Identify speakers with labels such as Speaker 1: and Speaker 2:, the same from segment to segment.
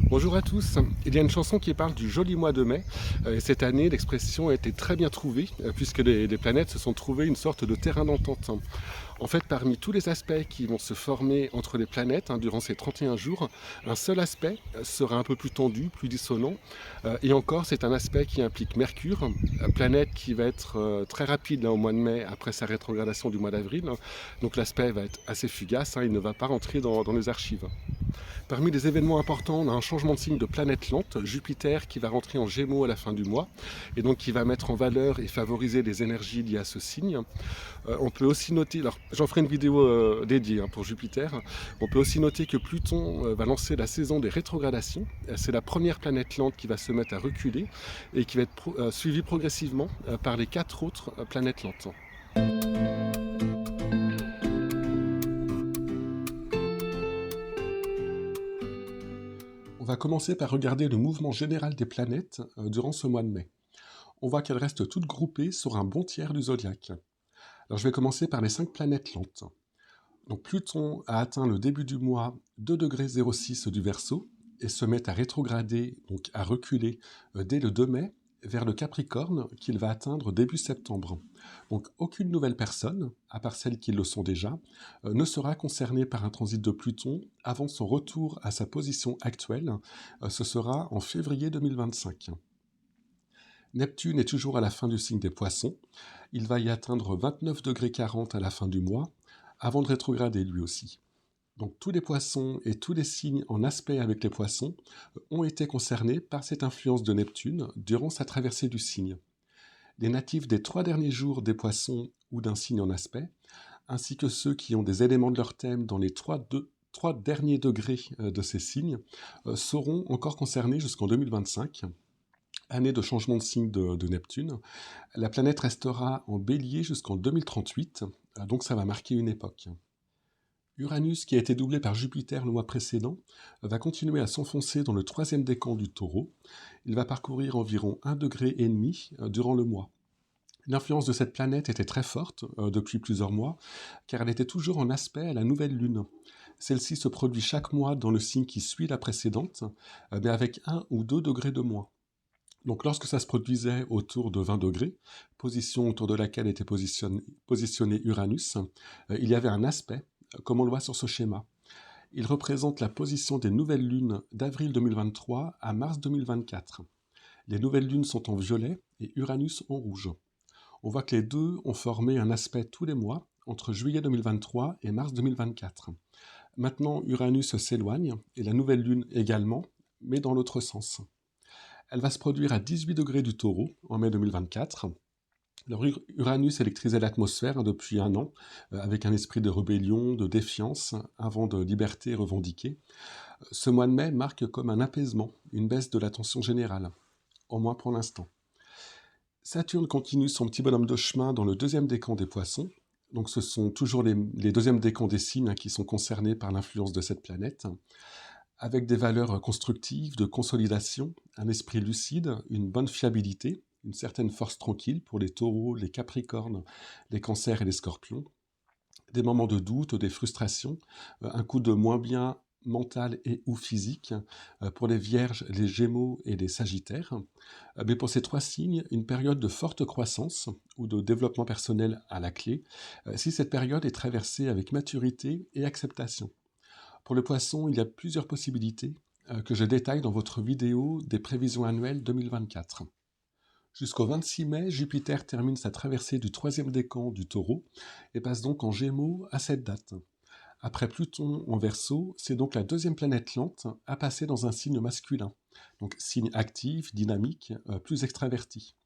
Speaker 1: Bonjour à tous. Il y a une chanson qui parle du joli mois de mai. Et cette année, l'expression a été très bien trouvée, puisque les planètes se sont trouvées une sorte de terrain d'entente. En fait, parmi tous les aspects qui vont se former entre les planètes durant ces 31 jours, un seul aspect sera un peu plus tendu, plus dissonant. Et encore, c'est un aspect qui implique Mercure, planète qui va être très rapide là, au mois de mai après sa rétrogradation du mois d'avril. Donc l'aspect va être assez fugace, il ne va pas rentrer dans les archives. Parmi les événements importants, on a un changement de signe de planète lente, Jupiter qui va rentrer en Gémeaux à la fin du mois, et donc qui va mettre en valeur et favoriser les énergies liées à ce signe. On peut aussi noter, alors j'en ferai une vidéo dédiée pour Jupiter, on peut aussi noter que Pluton va lancer la saison des rétrogradations. C'est la première planète lente qui va se mettre à reculer et qui va être suivie progressivement par les 4 autres planètes lentes. On va commencer par regarder le mouvement général des planètes durant ce mois de mai. On voit qu'elles restent toutes groupées sur un bon tiers du zodiaque. Alors je vais commencer par les 5 planètes lentes. Donc Pluton a atteint le début du mois 2,06 du Verseau et se met à rétrograder, donc à reculer dès le 2 mai vers le Capricorne qu'il va atteindre début septembre. Donc aucune nouvelle personne, à part celles qui le sont déjà, ne sera concernée par un transit de Pluton avant son retour à sa position actuelle. Ce sera en février 2025. Neptune est toujours à la fin du signe des Poissons. Il va y atteindre 29,40 à la fin du mois, avant de rétrograder lui aussi. Donc tous les poissons et tous les signes en aspect avec les poissons ont été concernés par cette influence de Neptune durant sa traversée du signe. Les natifs des 3 derniers jours des poissons ou d'un signe en aspect, ainsi que ceux qui ont des éléments de leur thème dans les 3 derniers degrés de ces signes, seront encore concernés jusqu'en 2025, année de changement de signe de Neptune. La planète restera en bélier jusqu'en 2038, donc ça va marquer une époque. Uranus, qui a été doublé par Jupiter le mois précédent, va continuer à s'enfoncer dans le 3e décan du Taureau. Il va parcourir environ 1,5 degré durant le mois. L'influence de cette planète était très forte depuis plusieurs mois, car elle était toujours en aspect à la nouvelle Lune. Celle-ci se produit chaque mois dans le signe qui suit la précédente, mais avec 1 ou 2 degrés de moins. Donc lorsque ça se produisait autour de 20 degrés, position autour de laquelle était positionné Uranus, il y avait un aspect, comme on le voit sur ce schéma. Il représente la position des nouvelles lunes d'avril 2023 à mars 2024. Les nouvelles lunes sont en violet et Uranus en rouge. On voit que les deux ont formé un aspect tous les mois entre juillet 2023 et mars 2024. Maintenant, Uranus s'éloigne et la nouvelle lune également, mais dans l'autre sens. Elle va se produire à 18 degrés du Taureau en mai 2024. Alors, Uranus électrisait l'atmosphère depuis un an, avec un esprit de rébellion, de défiance, un vent de liberté revendiqué. Ce mois de mai marque comme un apaisement, une baisse de la tension générale, au moins pour l'instant. Saturne continue son petit bonhomme de chemin dans le 2e décan des Poissons. Donc ce sont toujours les 2e décans des signes qui sont concernés par l'influence de cette planète, avec des valeurs constructives, de consolidation, un esprit lucide, une bonne fiabilité, une certaine force tranquille pour les taureaux, les capricornes, les cancers et les scorpions, des moments de doute, des frustrations, un coup de moins bien mental et ou physique pour les vierges, les gémeaux et les sagittaires. Mais pour ces 3 signes, une période de forte croissance ou de développement personnel à la clé, si cette période est traversée avec maturité et acceptation. Pour le poisson, il y a plusieurs possibilités que je détaille dans votre vidéo des prévisions annuelles 2024. Jusqu'au 26 mai, Jupiter termine sa traversée du 3e décan du Taureau et passe donc en Gémeaux à cette date. Après Pluton en Verseau, c'est donc la 2e planète lente à passer dans un signe masculin, donc signe actif, dynamique, plus extraverti.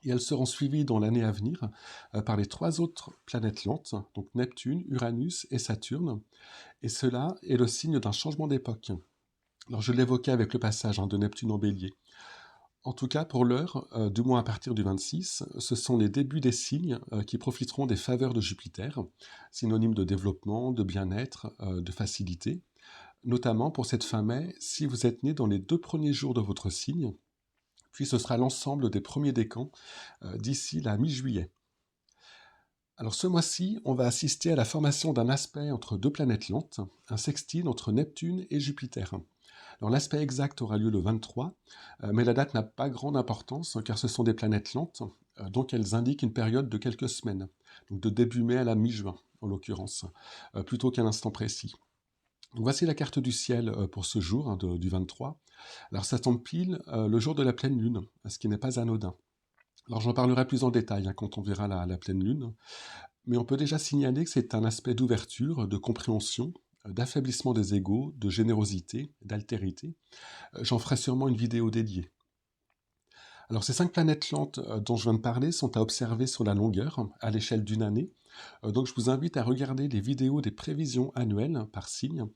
Speaker 1: Et elles seront suivies dans l'année à venir par les 3 autres planètes lentes, donc Neptune, Uranus et Saturne, et cela est le signe d'un changement d'époque. Alors je l'évoquais avec le passage de Neptune en Bélier. En tout cas, pour l'heure, du moins à partir du 26, ce sont les débuts des signes qui profiteront des faveurs de Jupiter, synonyme de développement, de bien-être, de facilité, notamment pour cette fin mai si vous êtes né dans les 2 premiers jours de votre signe, puis ce sera l'ensemble des premiers décans d'ici la mi-juillet. Alors ce mois-ci, on va assister à la formation d'un aspect entre 2 planètes lentes, un sextile entre Neptune et Jupiter. Alors l'aspect exact aura lieu le 23, mais la date n'a pas grande importance car ce sont des planètes lentes, donc elles indiquent une période de quelques semaines, donc de début mai à la mi-juin en l'occurrence, plutôt qu'un instant précis. Donc voici la carte du ciel pour ce jour du 23. Alors ça tombe pile le jour de la pleine lune, ce qui n'est pas anodin. Alors j'en parlerai plus en détail quand on verra la pleine lune, mais on peut déjà signaler que c'est un aspect d'ouverture, de compréhension, d'affaiblissement des égos, de générosité, d'altérité. J'en ferai sûrement une vidéo dédiée. Alors ces 5 planètes lentes dont je viens de parler sont à observer sur la longueur, à l'échelle d'une année. Donc je vous invite à regarder les vidéos des prévisions annuelles par signe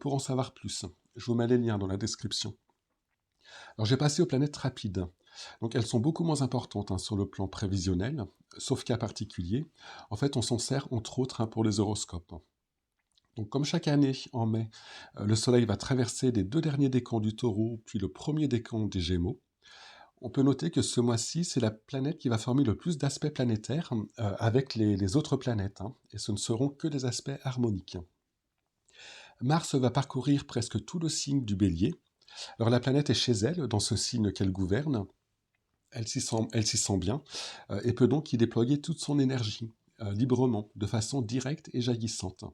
Speaker 1: pour en savoir plus. Je vous mets les liens dans la description. Alors j'ai passé aux planètes rapides. Donc elles sont beaucoup moins importantes sur le plan prévisionnel, sauf cas particulier. En fait, on s'en sert entre autres pour les horoscopes. Donc comme chaque année, en mai, le Soleil va traverser les 2 derniers décans du Taureau, puis le premier décan des Gémeaux. On peut noter que ce mois-ci, c'est la planète qui va former le plus d'aspects planétaires avec les autres planètes, et ce ne seront que des aspects harmoniques. Mars va parcourir presque tout le signe du Bélier. Alors la planète est chez elle, dans ce signe qu'elle gouverne. Elle s'y sent bien et peut donc y déployer toute son énergie, librement, de façon directe et jaillissante.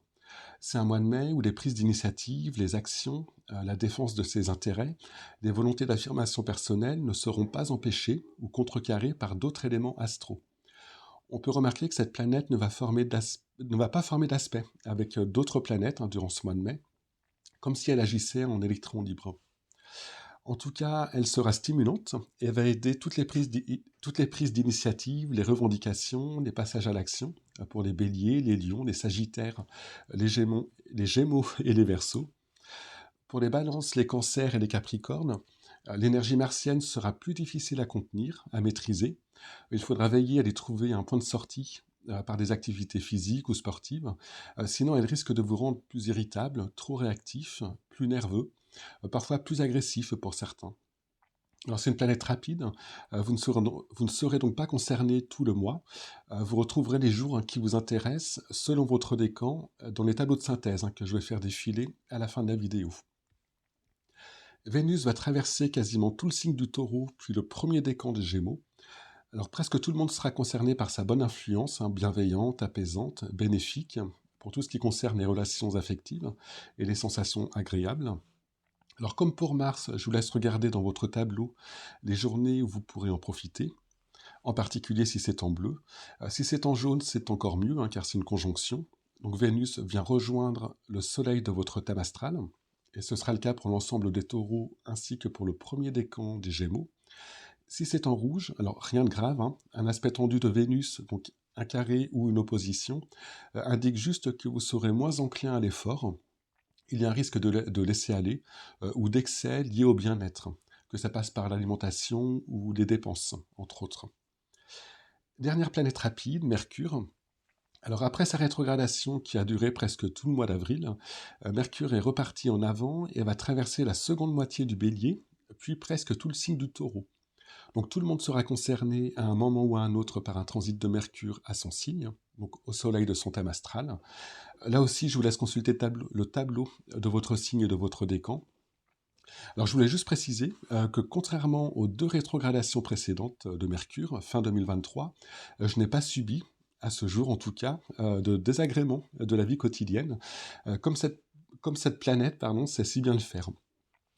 Speaker 1: C'est un mois de mai où les prises d'initiative, les actions, la défense de ses intérêts, les volontés d'affirmation personnelle ne seront pas empêchées ou contrecarrées par d'autres éléments astraux. On peut remarquer que cette planète ne va pas former d'aspect avec d'autres planètes durant ce mois de mai, comme si elle agissait en électrons libres. En tout cas, elle sera stimulante et va aider toutes les prises d'initiative, les revendications, les passages à l'action pour les béliers, les lions, les sagittaires, les gémeaux et les verseaux. Pour les balances, les cancers et les capricornes, l'énergie martienne sera plus difficile à contenir, à maîtriser. Il faudra veiller à y trouver un point de sortie par des activités physiques ou sportives. Sinon, elle risque de vous rendre plus irritable, trop réactif, plus nerveux, parfois plus agressif pour certains. Alors c'est une planète rapide, vous ne serez donc pas concerné tout le mois, vous retrouverez les jours qui vous intéressent selon votre décan dans les tableaux de synthèse que je vais faire défiler à la fin de la vidéo. Vénus va traverser quasiment tout le signe du Taureau, puis le premier décan des Gémeaux. Alors presque tout le monde sera concerné par sa bonne influence, bienveillante, apaisante, bénéfique, pour tout ce qui concerne les relations affectives et les sensations agréables. Alors comme pour Mars, je vous laisse regarder dans votre tableau les journées où vous pourrez en profiter, en particulier si c'est en bleu. Si c'est en jaune, c'est encore mieux, car c'est une conjonction. Donc Vénus vient rejoindre le Soleil de votre thème astral, et ce sera le cas pour l'ensemble des taureaux ainsi que pour le premier décan des Gémeaux. Si c'est en rouge, alors rien de grave, un aspect tendu de Vénus, donc un carré ou une opposition, indique juste que vous serez moins enclin à l'effort. Il y a un risque de laisser aller ou d'excès lié au bien-être, que ça passe par l'alimentation ou les dépenses, entre autres. Dernière planète rapide, Mercure. Alors après sa rétrogradation qui a duré presque tout le mois d'avril, Mercure est reparti en avant et va traverser la seconde moitié du Bélier, puis presque tout le signe du Taureau. Donc tout le monde sera concerné à un moment ou à un autre par un transit de Mercure à son signe, donc au soleil de son thème astral. Là aussi, je vous laisse consulter le tableau de votre signe et de votre décan. Alors je voulais juste préciser que contrairement aux 2 rétrogradations précédentes de Mercure, fin 2023, je n'ai pas subi, à ce jour en tout cas, de désagréments de la vie quotidienne, comme cette planète sait si bien le faire.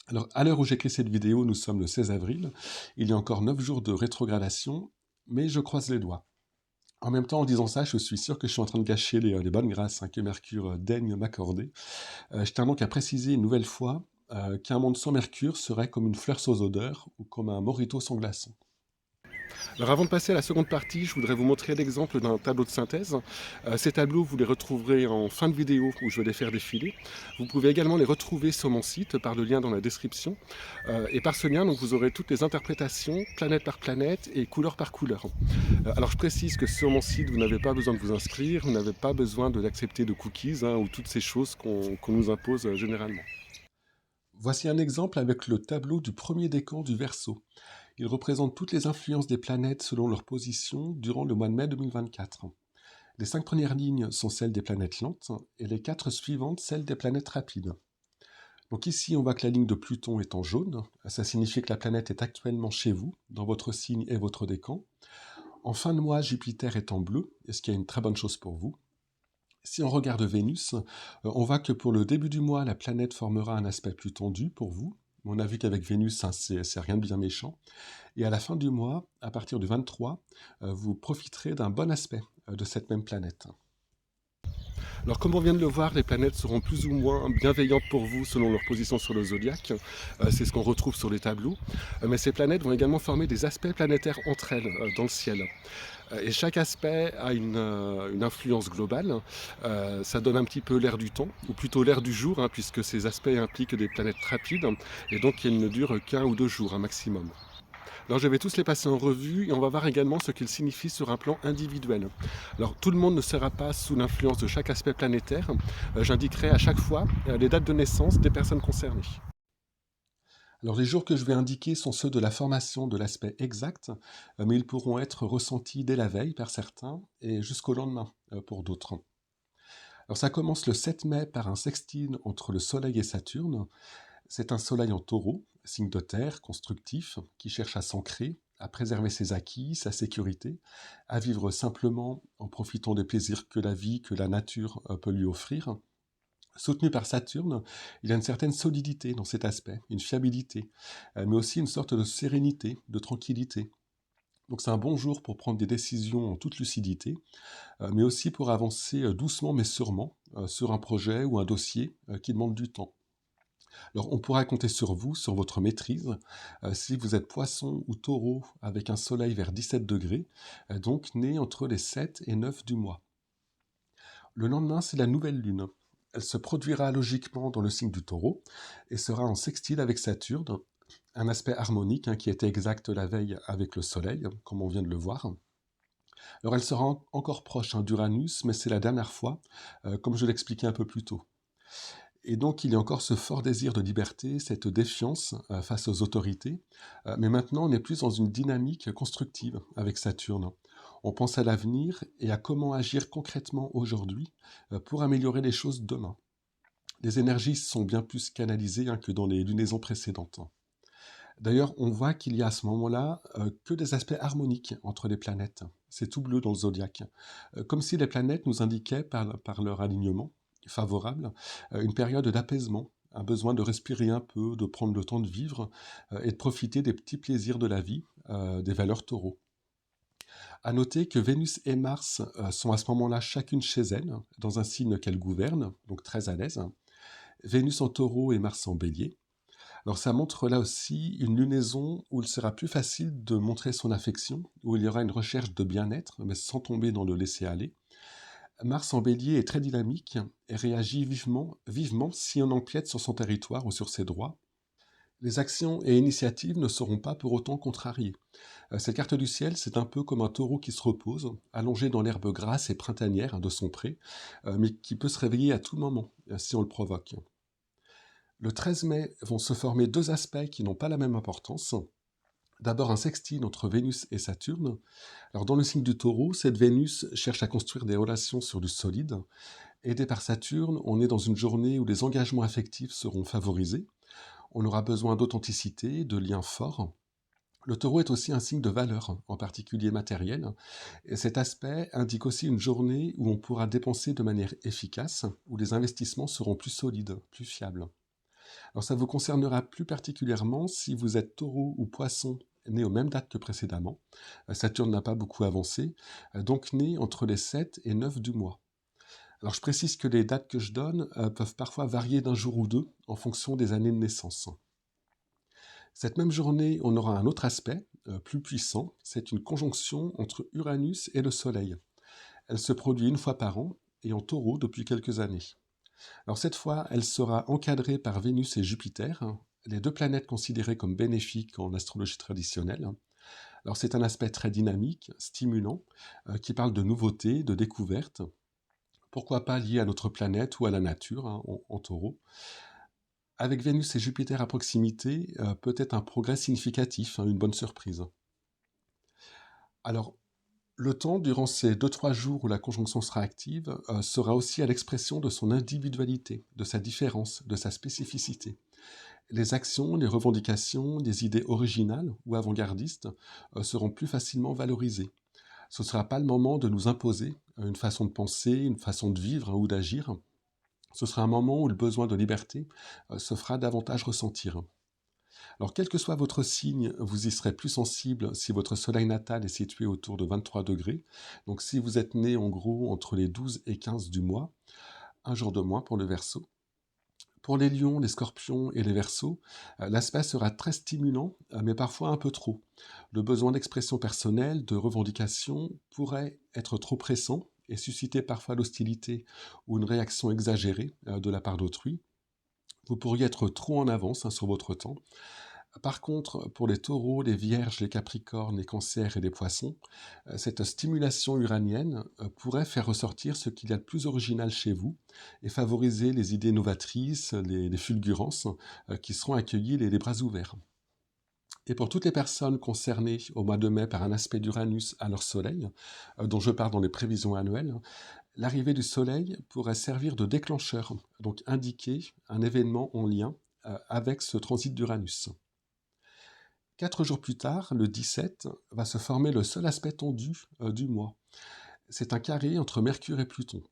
Speaker 1: Alors à l'heure où j'écris cette vidéo, nous sommes le 16 avril, il y a encore 9 jours de rétrogradation, mais je croise les doigts. En même temps, en disant ça, je suis sûr que je suis en train de gâcher les bonnes grâces que Mercure daigne m'accorder. Je tiens donc à préciser une nouvelle fois qu'un monde sans Mercure serait comme une fleur sans odeur ou comme un mojito sans glaçon. Alors avant de passer à la seconde partie, je voudrais vous montrer l'exemple d'un tableau de synthèse. Ces tableaux, vous les retrouverez en fin de vidéo où je vais les faire défiler. Vous pouvez également les retrouver sur mon site par le lien dans la description. Et par ce lien, donc, vous aurez toutes les interprétations, planète par planète et couleur par couleur. Alors je précise que sur mon site, vous n'avez pas besoin de vous inscrire, vous n'avez pas besoin d'accepter de cookies ou toutes ces choses qu'on nous impose généralement. Voici un exemple avec le tableau du premier décan du Verseau. Il représente toutes les influences des planètes selon leur position durant le mois de mai 2024. Les 5 premières lignes sont celles des planètes lentes et les 4 suivantes celles des planètes rapides. Donc ici, on voit que la ligne de Pluton est en jaune. Ça signifie que la planète est actuellement chez vous, dans votre signe et votre décan. En fin de mois, Jupiter est en bleu, ce qui est une très bonne chose pour vous. Si on regarde Vénus, on voit que pour le début du mois, la planète formera un aspect plus tendu pour vous. On a vu qu'avec Vénus, hein, c'est rien de bien méchant. Et à la fin du mois, à partir du 23, vous profiterez d'un bon aspect de cette même planète. Alors comme on vient de le voir, les planètes seront plus ou moins bienveillantes pour vous selon leur position sur le zodiaque. C'est ce qu'on retrouve sur les tableaux. Mais ces planètes vont également former des aspects planétaires entre elles dans le ciel. Et chaque aspect a une influence globale. Ça donne un petit peu l'air du temps, ou plutôt l'air du jour, hein, puisque ces aspects impliquent des planètes rapides, et donc ils ne durent qu'un ou deux jours un maximum. Alors je vais tous les passer en revue et on va voir également ce qu'ils signifient sur un plan individuel. Alors tout le monde ne sera pas sous l'influence de chaque aspect planétaire. J'indiquerai à chaque fois les dates de naissance des personnes concernées. Alors les jours que je vais indiquer sont ceux de la formation de l'aspect exact, mais ils pourront être ressentis dès la veille par certains et jusqu'au lendemain pour d'autres. Alors ça commence le 7 mai par un sextile entre le Soleil et Saturne. C'est un Soleil en taureau, signe de terre, constructif, qui cherche à s'ancrer, à préserver ses acquis, sa sécurité, à vivre simplement en profitant des plaisirs que la vie, que la nature peut lui offrir. Soutenu par Saturne, il y a une certaine solidité dans cet aspect, une fiabilité, mais aussi une sorte de sérénité, de tranquillité. Donc c'est un bon jour pour prendre des décisions en toute lucidité, mais aussi pour avancer doucement mais sûrement sur un projet ou un dossier qui demande du temps. Alors on pourra compter sur vous, sur votre maîtrise, si vous êtes poisson ou taureau avec un soleil vers 17 degrés, donc né entre les 7 et 9 du mois. Le lendemain, c'est la nouvelle lune. Elle se produira logiquement dans le signe du taureau et sera en sextile avec Saturne, un aspect harmonique qui était exact la veille avec le soleil, comme on vient de le voir. Alors elle sera encore proche d'Uranus, mais c'est la dernière fois, comme je l'expliquais un peu plus tôt. Et donc il y a encore ce fort désir de liberté, cette défiance face aux autorités, mais maintenant on est plus dans une dynamique constructive avec Saturne. On pense à l'avenir et à comment agir concrètement aujourd'hui pour améliorer les choses demain. Les énergies sont bien plus canalisées que dans les lunaisons précédentes. D'ailleurs, on voit qu'il y a à ce moment-là que des aspects harmoniques entre les planètes. C'est tout bleu dans le zodiaque. Comme si les planètes nous indiquaient par leur alignement favorable une période d'apaisement, un besoin de respirer un peu, de prendre le temps de vivre et de profiter des petits plaisirs de la vie, des valeurs taureaux. À noter que Vénus et Mars sont à ce moment-là chacune chez elles, dans un signe qu'elles gouvernent, donc très à l'aise. Vénus en taureau et Mars en bélier. Alors ça montre là aussi une lunaison où il sera plus facile de montrer son affection, où il y aura une recherche de bien-être, mais sans tomber dans le laisser-aller. Mars en bélier est très dynamique et réagit vivement si on empiète sur son territoire ou sur ses droits. Les actions et initiatives ne seront pas pour autant contrariées. Cette carte du ciel, c'est un peu comme un taureau qui se repose, allongé dans l'herbe grasse et printanière de son pré, mais qui peut se réveiller à tout moment si on le provoque. Le 13 mai vont se former deux aspects qui n'ont pas la même importance. D'abord un sextile entre Vénus et Saturne. Alors dans le signe du taureau, cette Vénus cherche à construire des relations sur du solide. Aidée par Saturne, on est dans une journée où les engagements affectifs seront favorisés. On aura besoin d'authenticité, de liens forts. Le taureau est aussi un signe de valeur, en particulier matérielle. Et cet aspect indique aussi une journée où on pourra dépenser de manière efficace, où les investissements seront plus solides, plus fiables. Alors ça vous concernera plus particulièrement si vous êtes taureau ou poisson né aux mêmes dates que précédemment. Saturne n'a pas beaucoup avancé, donc né entre les 7 et 9 du mois. Alors je précise que les dates que je donne peuvent parfois varier d'un jour ou deux en fonction des années de naissance. Cette même journée, on aura un autre aspect plus puissant, c'est une conjonction entre Uranus et le Soleil. Elle se produit une fois par an et en taureau depuis quelques années. Alors cette fois, elle sera encadrée par Vénus et Jupiter, les deux planètes considérées comme bénéfiques en astrologie traditionnelle. Alors c'est un aspect très dynamique, stimulant, qui parle de nouveautés, de découvertes, pourquoi pas lié à notre planète ou à la nature, en taureau. Avec Vénus et Jupiter à proximité, peut-être un progrès significatif, une bonne surprise. Alors, Le temps, durant ces 2 3 jours où la conjonction sera active, sera aussi à l'expression de son individualité, de sa différence, de sa spécificité. Les actions, les revendications, des idées originales ou avant-gardistes seront plus facilement valorisées. Ce ne sera pas le moment de nous imposer une façon de penser, une façon de vivre ou d'agir. Ce sera un moment où le besoin de liberté se fera davantage ressentir. Alors, quel que soit votre signe, vous y serez plus sensible si votre soleil natal est situé autour de 23 degrés. Donc, si vous êtes né en gros entre les 12 et 15 du mois, un jour de moins pour le Verseau. Pour les lions, les scorpions et les Verseaux, l'aspect sera très stimulant, mais parfois un peu trop. Le besoin d'expression personnelle, de revendication, pourrait être trop pressant et susciter parfois l'hostilité ou une réaction exagérée de la part d'autrui. Vous pourriez être trop en avance sur votre temps. Par contre, pour les taureaux, les vierges, les capricornes, les cancers et les poissons, cette stimulation uranienne pourrait faire ressortir ce qu'il y a de plus original chez vous et favoriser les idées novatrices, les fulgurances qui seront accueillies les bras ouverts. Et pour toutes les personnes concernées au mois de mai par un aspect d'Uranus à leur soleil, dont je parle dans les prévisions annuelles, l'arrivée du soleil pourrait servir de déclencheur, donc indiquer un événement en lien avec ce transit d'Uranus. 4 jours plus tard, le 17, va se former le seul aspect tendu du mois. C'est un carré entre Mercure et Pluton.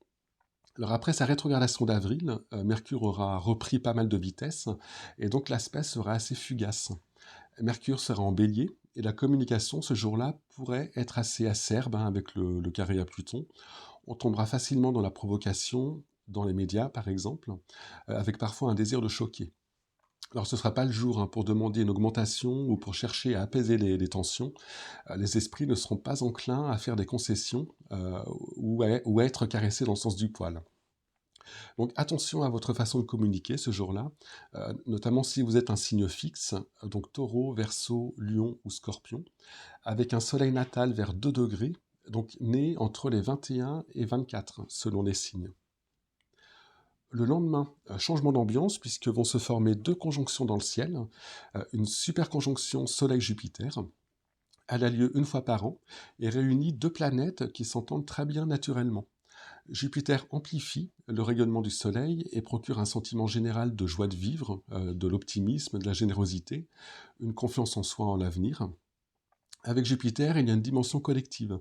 Speaker 1: Alors après sa rétrogradation d'avril, Mercure aura repris pas mal de vitesse et donc l'aspect sera assez fugace. Mercure sera en bélier et la communication ce jour-là pourrait être assez acerbe avec le carré à Pluton. On tombera facilement dans la provocation, dans les médias par exemple, avec parfois un désir de choquer. Alors ce ne sera pas le jour pour demander une augmentation ou pour chercher à apaiser les tensions. Les esprits ne seront pas enclins à faire des concessions ou à être caressés dans le sens du poil. Donc attention à votre façon de communiquer ce jour-là, notamment si vous êtes un signe fixe, donc taureau, verseau, lion ou scorpion, avec un soleil natal vers 2 degrés, donc né entre les 21 et 24 selon les signes. Le lendemain, changement d'ambiance puisque vont se former 2 conjonctions dans le ciel, une super conjonction Soleil-Jupiter. Elle a lieu une fois par an et réunit 2 planètes qui s'entendent très bien naturellement. Jupiter amplifie le rayonnement du Soleil et procure un sentiment général de joie de vivre, de l'optimisme, de la générosité, une confiance en soi, en l'avenir. Avec Jupiter, il y a une dimension collective.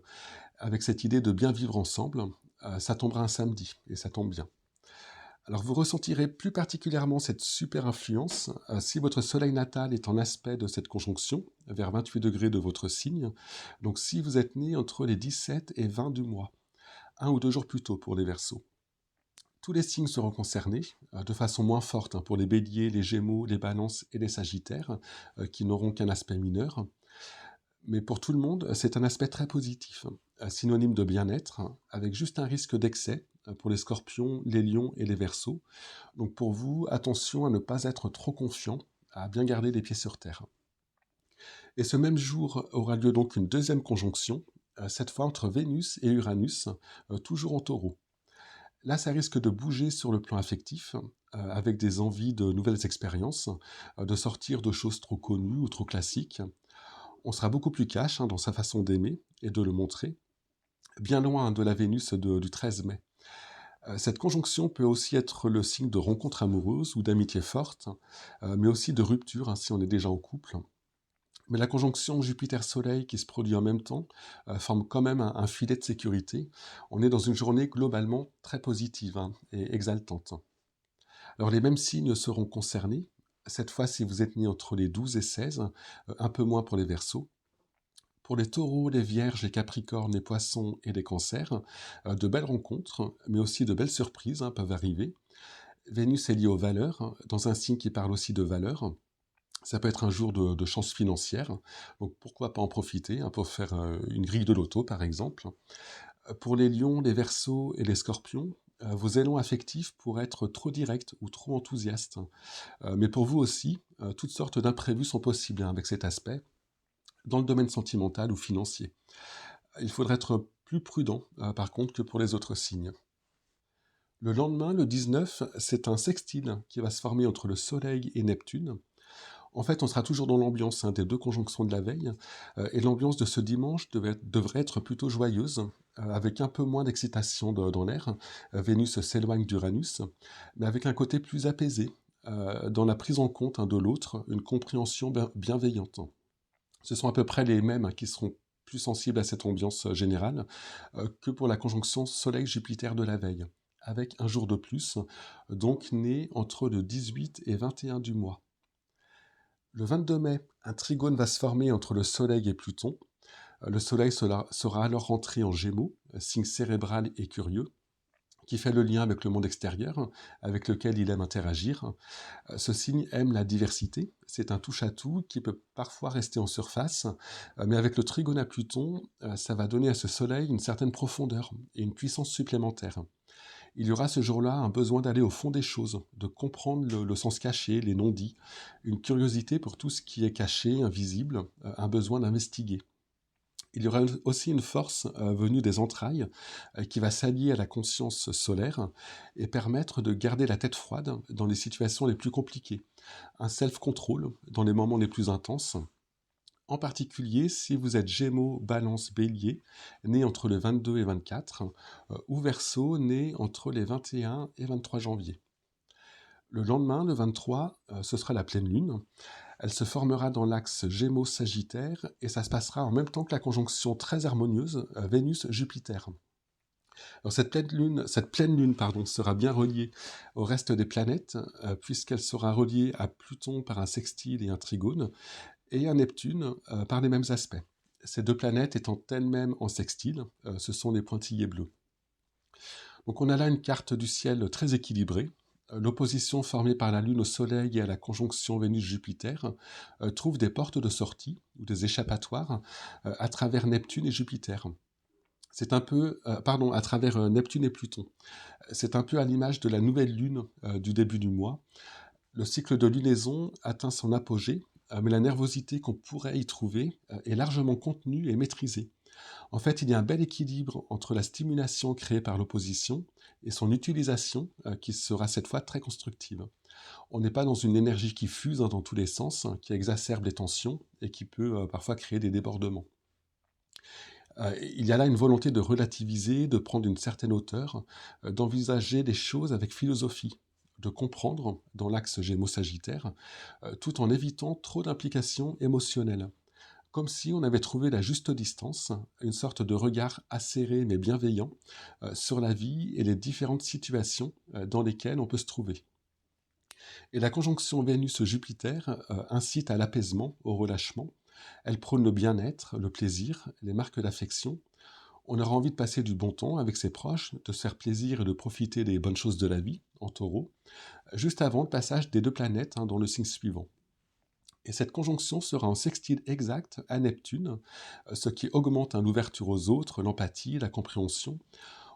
Speaker 1: Avec cette idée de bien vivre ensemble, ça tombera un samedi et ça tombe bien. Alors vous ressentirez plus particulièrement cette super influence si votre soleil natal est en aspect de cette conjonction, vers 28 degrés de votre signe, donc si vous êtes né entre les 17 et 20 du mois, 1 ou 2 jours plus tôt pour les Verseaux. Tous les signes seront concernés, de façon moins forte pour les béliers, les gémeaux, les balances et les sagittaires, qui n'auront qu'un aspect mineur. Mais pour tout le monde, c'est un aspect très positif, synonyme de bien-être, avec juste un risque d'excès pour les scorpions, les lions et les verseaux. Donc pour vous, attention à ne pas être trop confiant, à bien garder les pieds sur terre. Et ce même jour aura lieu donc une deuxième conjonction, cette fois entre Vénus et Uranus, toujours en taureau. Là, ça risque de bouger sur le plan affectif, avec des envies de nouvelles expériences, de sortir de choses trop connues ou trop classiques. On sera beaucoup plus cash dans sa façon d'aimer et de le montrer, bien loin de la Vénus du 13 mai. Cette conjonction peut aussi être le signe de rencontres amoureuses ou d'amitié forte, mais aussi de rupture si on est déjà en couple. Mais la conjonction Jupiter-Soleil qui se produit en même temps forme quand même un filet de sécurité. On est dans une journée globalement très positive et exaltante. Alors les mêmes signes seront concernés, cette fois si vous êtes né entre les 12 et 16, un peu moins pour les Verseaux. Pour les taureaux, les vierges, les capricornes, les poissons et les cancers, de belles rencontres, mais aussi de belles surprises peuvent arriver. Vénus est liée aux valeurs, dans un signe qui parle aussi de valeurs. Ça peut être un jour de chance financière, donc pourquoi pas en profiter pour faire une grille de loto par exemple. Pour les lions, les verseaux et les scorpions, vos élans affectifs pourraient être trop directs ou trop enthousiastes. Mais pour vous aussi, toutes sortes d'imprévus sont possibles avec cet aspect, dans le domaine sentimental ou financier. Il faudrait être plus prudent, par contre, que pour les autres signes. Le lendemain, le 19, c'est un sextile qui va se former entre le Soleil et Neptune. En fait, on sera toujours dans l'ambiance des deux conjonctions de la veille, et l'ambiance de ce dimanche devrait être plutôt joyeuse, avec un peu moins d'excitation dans l'air. Vénus s'éloigne d'Uranus, mais avec un côté plus apaisé, dans la prise en compte de l'autre, une compréhension bienveillante. Ce sont à peu près les mêmes qui seront plus sensibles à cette ambiance générale que pour la conjonction Soleil-Jupiter de la veille, avec un jour de plus, donc né entre le 18 et 21 du mois. Le 22 mai, un trigone va se former entre le Soleil et Pluton. Le Soleil sera alors rentré en Gémeaux, signe cérébral et curieux, qui fait le lien avec le monde extérieur, avec lequel il aime interagir. Ce signe aime la diversité, c'est un touche-à-tout qui peut parfois rester en surface, mais avec le trigone à Pluton, ça va donner à ce Soleil une certaine profondeur et une puissance supplémentaire. Il y aura ce jour-là un besoin d'aller au fond des choses, de comprendre le sens caché, les non-dits, une curiosité pour tout ce qui est caché, invisible, un besoin d'investiguer. Il y aura aussi une force venue des entrailles qui va s'allier à la conscience solaire et permettre de garder la tête froide dans les situations les plus compliquées, un self-control dans les moments les plus intenses. En particulier, si vous êtes Gémeaux, Balance, Bélier, né entre le 22 et 24, ou Verseau, né entre les 21 et 23 janvier. Le lendemain, le 23, ce sera la pleine lune. Elle se formera dans l'axe Gémeaux-Sagittaire et ça se passera en même temps que la conjonction très harmonieuse Vénus-Jupiter. Alors cette pleine lune sera bien reliée au reste des planètes, puisqu'elle sera reliée à Pluton par un sextile et un trigone, et à Neptune par les mêmes aspects. Ces deux planètes étant elles-mêmes en sextile, ce sont les pointillés bleus. Donc on a là une carte du ciel très équilibrée. L'opposition formée par la Lune au Soleil et à la conjonction Vénus-Jupiter trouve des portes de sortie ou des échappatoires à travers Neptune et Jupiter. C'est un peu, à travers Neptune et Pluton. C'est un peu à l'image de la nouvelle lune du début du mois. Le cycle de lunaison atteint son apogée, mais la nervosité qu'on pourrait y trouver est largement contenue et maîtrisée. En fait, il y a un bel équilibre entre la stimulation créée par l'opposition et son utilisation qui sera cette fois très constructive. On n'est pas dans une énergie qui fuse dans tous les sens, qui exacerbe les tensions et qui peut parfois créer des débordements. Il y a là une volonté de relativiser, de prendre une certaine hauteur, d'envisager les choses avec philosophie, de comprendre dans l'axe Gémeaux-Sagittaire, tout en évitant trop d'implications émotionnelles. Comme si on avait trouvé la juste distance, une sorte de regard acéré mais bienveillant sur la vie et les différentes situations dans lesquelles on peut se trouver. Et la conjonction Vénus-Jupiter incite à l'apaisement, au relâchement. Elle prône le bien-être, le plaisir, les marques d'affection. On aura envie de passer du bon temps avec ses proches, de se faire plaisir et de profiter des bonnes choses de la vie, en taureau, juste avant le passage des deux planètes dans le signe suivant. Et cette conjonction sera en sextile exact à Neptune, ce qui augmente l'ouverture aux autres, l'empathie, la compréhension.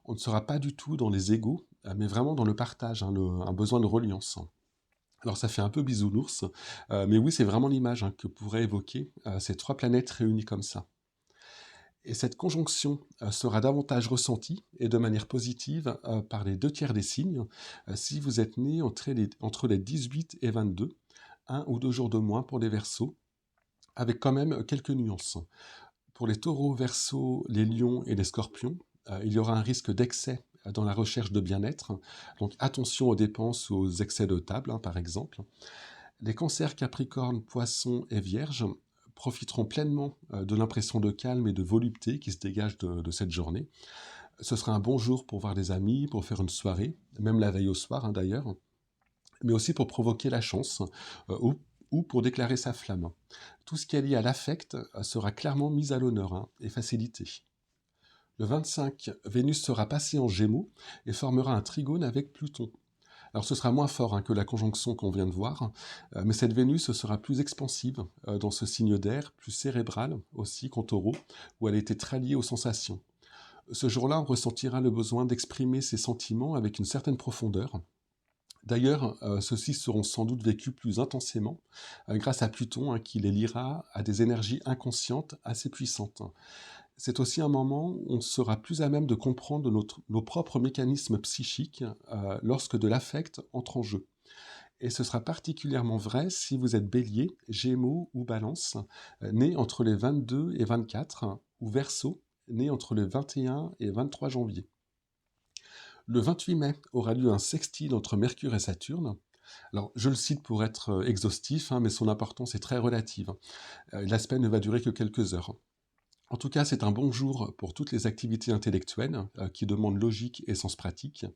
Speaker 1: On ne sera pas du tout dans les égos, mais vraiment dans le partage, un besoin de reliance. Alors ça fait un peu bisounours, mais oui, c'est vraiment l'image que pourraient évoquer ces trois planètes réunies comme ça. Et cette conjonction sera davantage ressentie, et de manière positive, par les 2 tiers des signes, si vous êtes né entre les 18 et 22, 1 ou 2 jours de moins pour les Verseaux, avec quand même quelques nuances. Pour les Taureaux, Verseaux, les Lions et les Scorpions, il y aura un risque d'excès dans la recherche de bien-être, donc attention aux dépenses ou aux excès de table, par exemple. Les Cancers, Capricornes, Poissons et Vierges profiteront pleinement de l'impression de calme et de volupté qui se dégage de cette journée. Ce sera un bon jour pour voir des amis, pour faire une soirée, même la veille au soir d'ailleurs, mais aussi pour provoquer la chance ou pour déclarer sa flamme. Tout ce qui est lié à l'affect sera clairement mis à l'honneur et facilité. Le 25, Vénus sera passée en Gémeaux et formera un trigone avec Pluton. Alors ce sera moins fort que la conjonction qu'on vient de voir, mais cette Vénus sera plus expansive dans ce signe d'air, plus cérébrale aussi qu'en Taureau, où elle était très liée aux sensations. Ce jour-là, on ressentira le besoin d'exprimer ses sentiments avec une certaine profondeur. D'ailleurs, ceux-ci seront sans doute vécus plus intensément grâce à Pluton qui les liera à des énergies inconscientes assez puissantes. C'est aussi un moment où on sera plus à même de comprendre nos propres mécanismes psychiques lorsque de l'affect entre en jeu. Et ce sera particulièrement vrai si vous êtes Bélier, Gémeaux ou Balance, né entre les 22 et 24, ou Verseau, né entre le 21 et 23 janvier. Le 28 mai aura lieu un sextile entre Mercure et Saturne. Alors, je le cite pour être exhaustif, mais son importance est très relative. L'aspect ne va durer que quelques heures. En tout cas, c'est un bon jour pour toutes les activités intellectuelles qui demandent logique et sens pratique.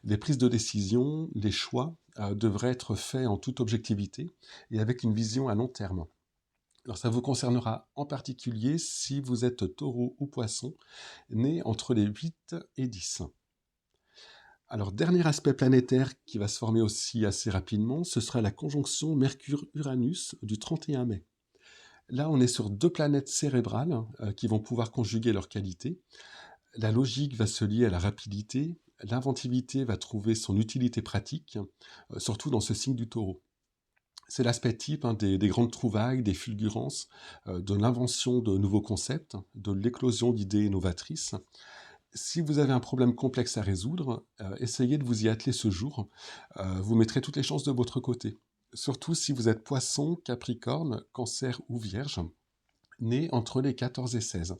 Speaker 1: Les prises de décision, les choix devraient être faits en toute objectivité et avec une vision à long terme. Alors ça vous concernera en particulier si vous êtes taureau ou poisson, né entre les 8 et 10. Alors dernier aspect planétaire qui va se former aussi assez rapidement, ce sera la conjonction Mercure-Uranus du 31 mai. Là, on est sur deux planètes cérébrales qui vont pouvoir conjuguer leurs qualités. La logique va se lier à la rapidité, l'inventivité va trouver son utilité pratique, surtout dans ce signe du taureau. C'est l'aspect type des grandes trouvailles, des fulgurances, de l'invention de nouveaux concepts, de l'éclosion d'idées novatrices. Si vous avez un problème complexe à résoudre, essayez de vous y atteler ce jour. Vous mettrez toutes les chances de votre côté. Surtout si vous êtes poisson, capricorne, cancer ou vierge, né entre les 14 et 16.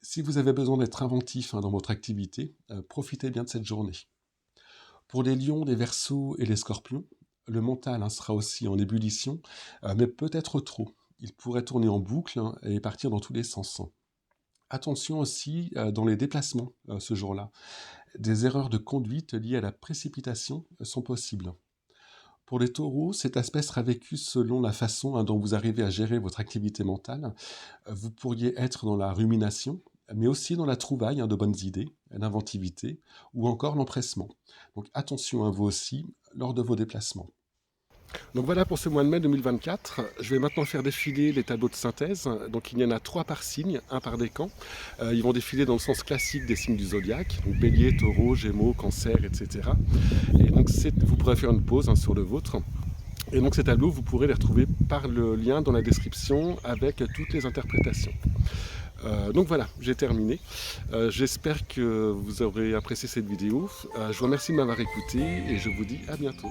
Speaker 1: Si vous avez besoin d'être inventif dans votre activité, profitez bien de cette journée. Pour les lions, les verseaux et les scorpions, le mental sera aussi en ébullition, mais peut-être trop. Il pourrait tourner en boucle et partir dans tous les sens. Attention aussi dans les déplacements ce jour-là. Des erreurs de conduite liées à la précipitation sont possibles. Pour les taureaux, cet aspect sera vécu selon la façon dont vous arrivez à gérer votre activité mentale. Vous pourriez être dans la rumination, mais aussi dans la trouvaille de bonnes idées, l'inventivité ou encore l'empressement. Donc attention à vous aussi lors de vos déplacements. Donc voilà pour ce mois de mai 2024. Je vais maintenant faire défiler les tableaux de synthèse. Donc il y en a 3 par signe, un par décan. Ils vont défiler dans le sens classique des signes du zodiaque, donc Bélier, Taureau, Gémeaux, Cancer, etc. Et donc vous pourrez faire une pause sur le vôtre. Et donc ces tableaux, vous pourrez les retrouver par le lien dans la description avec toutes les interprétations. Donc voilà, j'ai terminé. J'espère que vous aurez apprécié cette vidéo. Je vous remercie de m'avoir écouté et je vous dis à bientôt.